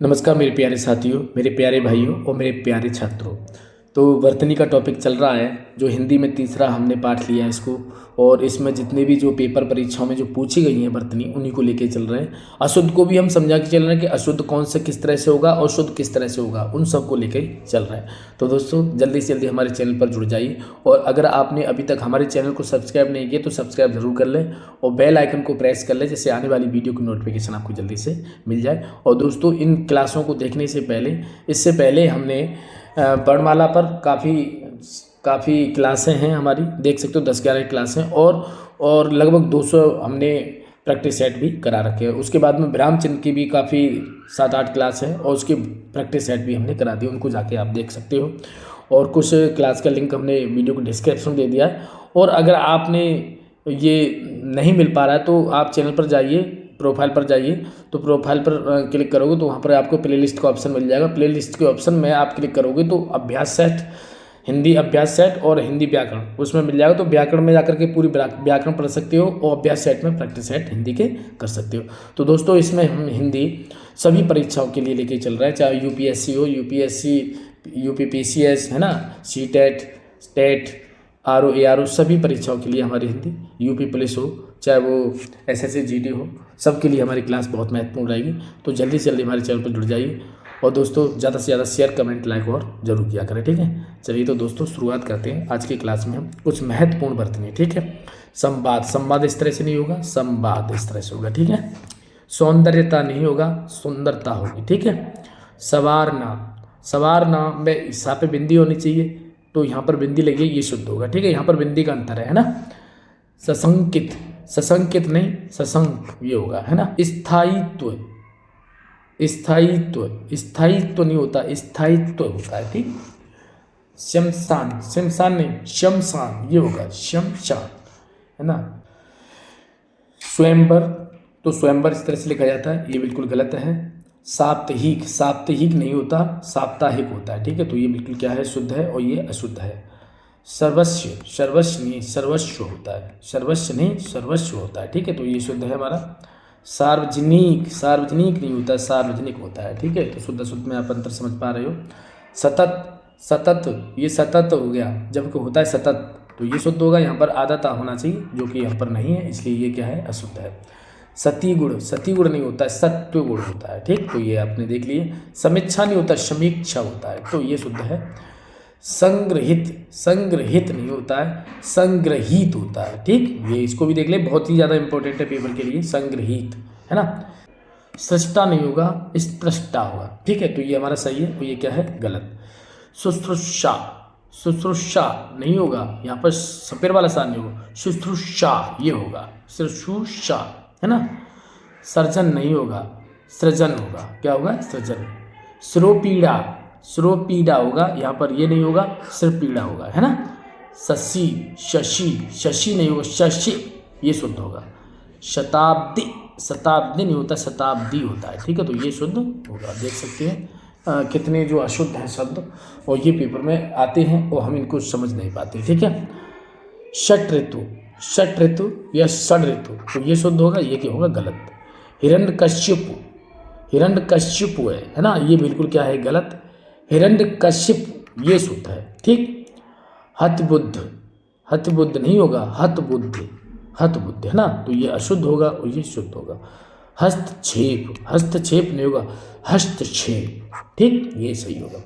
नमस्कार मेरे प्यारे साथियों, मेरे प्यारे भाइयों और मेरे प्यारे छात्रों। तो वर्तनी का टॉपिक चल रहा है, जो हिंदी में तीसरा हमने पाठ लिया है इसको। और इसमें जितने भी जो पेपर परीक्षाओं में जो पूछी गई हैं वर्तनी, उन्हीं को लेके चल रहे हैं। अशुद्ध को भी हम समझा के चल रहे हैं कि अशुद्ध कौन से किस तरह से होगा और शुद्ध किस तरह से होगा, उन सब को लेके चल रहे हैं। तो दोस्तों जल्दी से जल्दी हमारे चैनल पर जुड़ जाइए, और अगर आपने अभी तक हमारे चैनल को सब्सक्राइब नहीं किया तो सब्सक्राइब जरूर कर लें और बेल आइकन को प्रेस कर लें, जिससे आने वाली वीडियो की नोटिफिकेशन आपको जल्दी से मिल जाए। और दोस्तों इन क्लासों को देखने से पहले, इससे पहले हमने वर्णमाला पर काफ़ी क्लासें हैं हमारी, देख सकते हो 10-11 क्लासें, और लगभग 200 हमने प्रैक्टिस सेट भी करा रखे हैं। उसके बाद में विराम चिन्ह की भी काफ़ी 7-8 क्लास है, और उसकी प्रैक्टिस सेट भी हमने करा दी, उनको जाके आप देख सकते हो। और कुछ क्लास का लिंक हमने वीडियो को डिस्क्रिप्शन दे दिया है। और अगर आपने ये नहीं मिल पा रहा है तो आप चैनल पर जाइए, प्रोफाइल पर जाइए, तो प्रोफाइल पर क्लिक करोगे तो वहाँ पर आपको प्लेलिस्ट का ऑप्शन मिल जाएगा। प्लेलिस्ट के ऑप्शन में आप क्लिक करोगे तो अभ्यास सेट, हिंदी अभ्यास सेट और हिंदी व्याकरण उसमें मिल जाएगा। तो व्याकरण में जाकर के पूरी व्याकरण पढ़ सकते हो, और अभ्यास सेट में प्रैक्टिस सेट हिंदी के कर सकते हो। तो दोस्तों इसमें हम हिंदी सभी परीक्षाओं के लिए लेके चल रहे हैं, चाहे यूपीएससी हो, यूपीपीसीएस है ना, सीटेट, टेट, आरओ, एआरओ, सभी परीक्षाओं के लिए हमारी हिंदी, यूपी पुलिस हो, चाहे वो एसएससी जीडी हो, सबके लिए हमारी क्लास बहुत महत्वपूर्ण रहेगी। तो जल्दी से जल्दी हमारे चैनल पर जुड़ जाइए, और दोस्तों ज़्यादा से ज़्यादा शेयर, कमेंट, लाइक और जरूर किया करें, ठीक है। चलिए तो दोस्तों शुरुआत करते हैं आज की क्लास में हम कुछ महत्वपूर्ण वर्तनी, ठीक है। संवाद इस तरह से नहीं होगा, संवाद इस तरह से होगा, ठीक है। सौंदर्यता नहीं होगा, सुंदरता होगी, ठीक है। सवारना में सा पे बिंदी होनी चाहिए, तो यहाँ पर बिंदी लगी, ये शुद्ध होगा, ठीक है। यहाँ पर बिंदी का अंतर है ना। सशंकित नहीं, सशंक ये होगा, है ना। स्थायित्व नहीं होता, स्थायित्व होता है, ठीक। शमशान नहीं, शमशान ये होगा, शमशान, है ना। स्वयंवर, तो स्वयंवर इस तरह से लिखा जाता है, ये बिल्कुल गलत है। साप्ताहिक नहीं होता, साप्ताहिक होता है, ठीक है। तो ये बिल्कुल क्या है, शुद्ध है, और ये अशुद्ध है। सर्वस्व नहीं, सर्वस्व होता है, सर्वस्व नहीं, सर्वस्व होता है, ठीक है। तो ये शुद्ध है हमारा। सार्वजनिक नहीं होता, सार्वजनिक होता है, ठीक है। तो शुद्ध अशुद्ध में आप अंतर समझ पा रहे हो। सतत, ये सतत हो गया, जब होता है सतत तो ये शुद्ध होगा। यहाँ पर आधाता होना चाहिए, जो कि यहाँ पर नहीं है, इसलिए ये क्या है, अशुद्ध है। सती गुण नहीं होता है, सत्व गुण होता है, ठीक। तो ये आपने देख लिए। समीक्षा नहीं होता, समीक्षा होता है, तो ये शुद्ध है। संग्रहित नहीं होता है, संग्रहित होता है, ठीक। ये इसको भी देख ले, बहुत ही ज़्यादा इंपॉर्टेंट है पेपर के लिए, संग्रहित, है ना। सृष्टा नहीं होगा, स्पृष्टा होगा, ठीक है। तो ये हमारा सही है, तो ये क्या है, गलत। शुश्रूषा नहीं होगा, यहाँ पर सपेर वाला सा नहीं होगा, शुश्रूषा ये होगा, शुश्रूषा, है ना। सर्जन नहीं होगा, सृजन होगा, क्या होगा, सृजन। श्रोपीड़ा होगा, यहाँ पर ये नहीं होगा, सिर्फ पीड़ा होगा, है ना। शशि नहीं होगा, शशि ये शुद्ध होगा। शताब्दी नहीं होता, शताब्दी होता है, ठीक है। तो ये शुद्ध होगा। देख सकते हैं कितने जो अशुद्ध हैं शब्द, और ये पेपर में आते हैं और हम इनको समझ नहीं पाते, ठीक है। षट ऋतु या षड ऋतु, तो ये शुद्ध होगा, ये क्या होगा, गलत। हिरण्यकश्यप है ना, ये बिल्कुल क्या है, गलत। हिरण्यकश्यप ये शुद्ध है, ठीक। हतबुद्ध नहीं होगा, हतबुद्ध है ना, तो ये अशुद्ध होगा और ये शुद्ध होगा। हस्तक्षेप नहीं होगा, हस्तक्षेप, ठीक, ये सही होगा।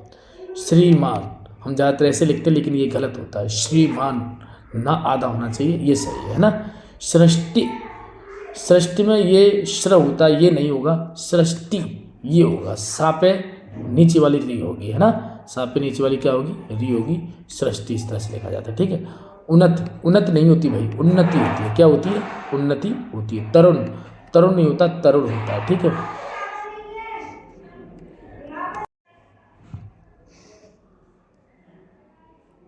श्रीमान, हम ज़्यादातर ऐसे लिखते हैं, लेकिन ये गलत होता है, श्रीमान ना आधा होना चाहिए, ये सही है ना। सृष्टि में ये श्र होता है, ये नहीं होगा, सृष्टि ये होगा। सापे नीचे वाली री होगी, है ना, सापे नीचे वाली क्या होगी, री होगी, सृष्टि इस तरह से लिखा जाता है, ठीक है। उन्नत नहीं होती भाई, उन्नति होती है, क्या होती है, उन्नति होती है। तरुण नहीं होता, तरुण होता है, ठीक है।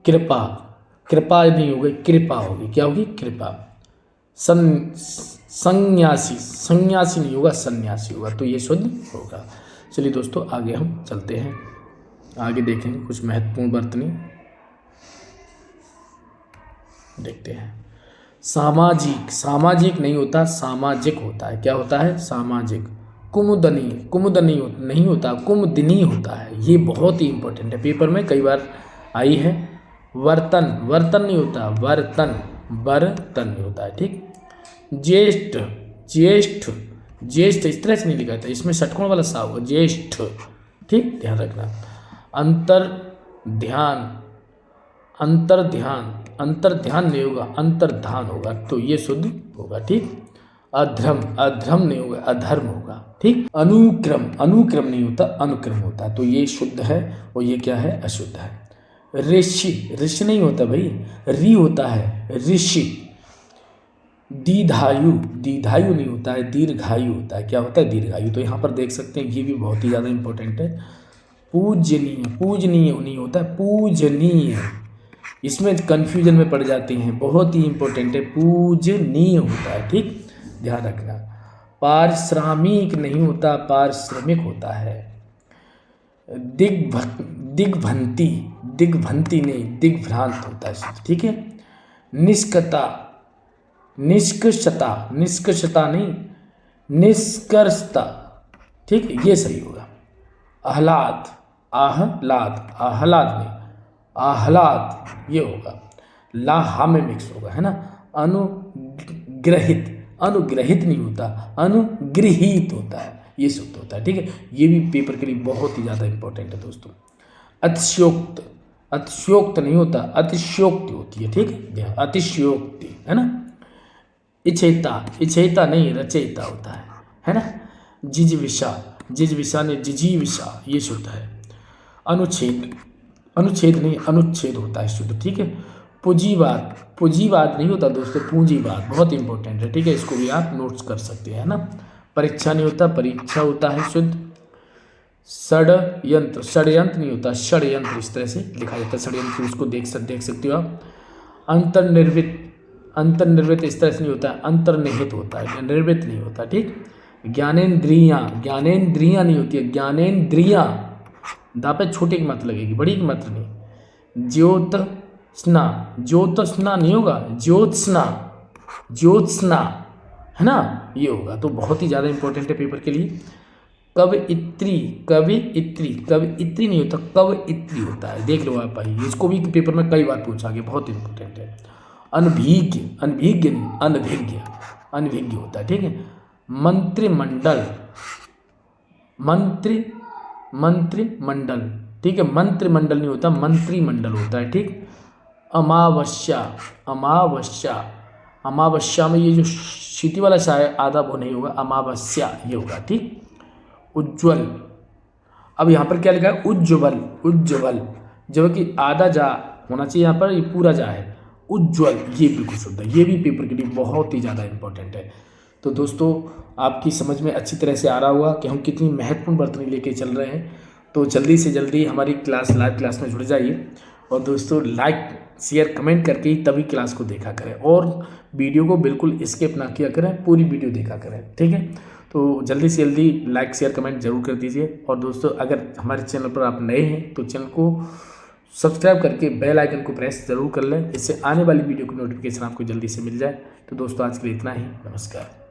कृपा नहीं होगी, कृपा होगी, क्या होगी, कृपा। सन्यासी नहीं होगा, सन्यासी होगा, तो ये शुद्ध होगा। चलिए दोस्तों आगे हम चलते हैं, आगे देखेंगे कुछ महत्वपूर्ण वर्तनी देखते हैं। सामाजिक नहीं होता, सामाजिक होता है, क्या होता है, सामाजिक। कुमुदनी, कुमुदनी नहीं होता, कुमुदिनी होता है। ये बहुत ही इंपॉर्टेंट है, पेपर में कई बार आई है। वर्तन, वर्तन नहीं होता, वर्तन, बर्तन नहीं होता है, ठीक। ज्येष्ठ, ज्येष्ठ, ज्येष्ठ इस तरह से नहीं लिखा था, इसमें षटकोण वाला सा होगा, ज्येष्ठ, ठीक, ध्यान रखना। अंतर ध्यान, अंतर ध्यान, अंतर ध्यान नहीं होगा, अंतर्धान होगा, तो ये शुद्ध होगा, ठीक। अधर्म, अधर्म नहीं होगा, अधर्म होगा, ठीक। अनुक्रम, अनुक्रम नहीं होता, अनुक्रम होता, तो ये शुद्ध है और ये क्या है, अशुद्ध है। ऋषि, ऋषि नहीं होता भाई, री होता है, ऋषि। दीर्घायु, दीर्घायु नहीं होता है, दीर्घायु होता है। क्या होता है, दीर्घायु। तो यहाँ पर देख सकते हैं, ये भी बहुत ही ज़्यादा इंपॉर्टेंट है। पूजनीय, पूजनीय नहीं होता है, पूजनीय, इसमें कन्फ्यूजन में पड़ जाते हैं, बहुत ही इंपॉर्टेंट है, पूजनीय होता है, ठीक, ध्यान रखना। पारिश्रमिक नहीं होता, पारिश्रमिक होता है। दिग्भ्रांति, दिग्भ्रांति नहीं, दिग्भ्रांत होता है, ठीक है। निष्कता, निष्कर्षता, निष्कर्षता नहीं, निष्कर्षता, ठीक, ये सही होगा। आह्लाद, आह्लाद, आह्लाद नहीं, आह्लाद ये होगा, ला हा में मिक्स होगा, है ना। अनुग्रहित, अनुग्रहित नहीं होता, अनुगृहीत होता है, ये शुद्ध होता है, ठीक है। ये भी पेपर के लिए बहुत ही ज़्यादा इंपॉर्टेंट है दोस्तों। अतिशयोक्त, अतिशयोक्त नहीं होता, अतिशयोक्ति होती है, ठीक है, अतिशयोक्ति, है ना। इच्छेता, इच्छेता नहीं, रचयिता होता है ना। जिजीविषा, जिजीविषा ने जिजीविषा, ये शुद्ध है। अनुच्छेद, अनुच्छेद नहीं, अनुच्छेद होता है शुद्ध, ठीक है। पूंजीवाद, पूंजीवाद नहीं होता दोस्तों, पूंजीवाद बहुत इंपॉर्टेंट है, ठीक है, इसको भी आप नोट्स कर सकते हैं ना। परीक्षा नहीं होता, परीक्षा होता है शुद्ध। षड्यंत्र, षड्यंत्र नहीं होता, षड्यंत्र इस तरह से लिखा जाता है, षड्यंत्र उसको देख सकते हो आप। अंतर्निर्वृत्त, अंतर्निर्वृत्त इस तरह से नहीं होता है, अंतर्निहित होता है, निर्वृत्त नहीं होता, ठीक। ज्ञानेन्द्रियाँ, ज्ञानेन्द्रियाँ नहीं होती है, ज्ञानेन्द्रियाँ, दापे छोटे की मत लगेगी, बड़ी की मत नहीं। ज्योत्स्ना, ज्योत्स्ना नहीं होगा, ज्योत्स्ना, ज्योत्स्ना, है ना, ये होगा। तो बहुत ही ज़्यादा इंपॉर्टेंट है पेपर के लिए। कवयित्री, कवयित्री, कवयित्री नहीं होता, कवयित्री होता है, देख लो आप भाई, इसको भी पेपर में कई बार पूछा गया, बहुत इंपॉर्टेंट है। अनभिज्ञ, अनभिज्ञ नहीं, अनभिज्ञ, अनभिज्ञ होता है, ठीक है। मंत्रिमंडल, मंत्री, मंत्रिमंडल, ठीक है, मंत्रिमंडल नहीं होता, मंत्रिमंडल होता है, ठीक। अमावस्या, अमावस्या, अमावस्या में ये जो शीति वाला सा है आधा वो नहीं होगा, अमावस्या ये होगा, ठीक। उज्ज्वल, अब यहाँ पर क्या लिखा है, उज्ज्वल, उज्ज्वल, जबकि आधा जा होना चाहिए, यहाँ पर ये पूरा जा है, उज्ज्वल, ये बिल्कुल शुद्ध है। ये भी पेपर के लिए बहुत ही ज़्यादा इंपॉर्टेंट है। तो दोस्तों आपकी समझ में अच्छी तरह से आ रहा होगा कि हम कितनी महत्वपूर्ण वर्तनी लेके चल रहे हैं। तो जल्दी से जल्दी हमारी क्लास, लाइव क्लास में जुड़ जाइए, और दोस्तों लाइक शेयर कमेंट करके ही तभी क्लास को देखा करें, और वीडियो को बिल्कुल स्किप ना किया करें, पूरी वीडियो देखा करें, ठीक है। तो जल्दी से जल्दी लाइक शेयर कमेंट जरूर कर दीजिए। और दोस्तों अगर हमारे चैनल पर आप नए हैं तो चैनल को सब्सक्राइब करके बेल आइकन को प्रेस जरूर कर लें, इससे आने वाली वीडियो की नोटिफिकेशन आपको जल्दी से मिल जाए। तो दोस्तों आज के लिए इतना ही, नमस्कार।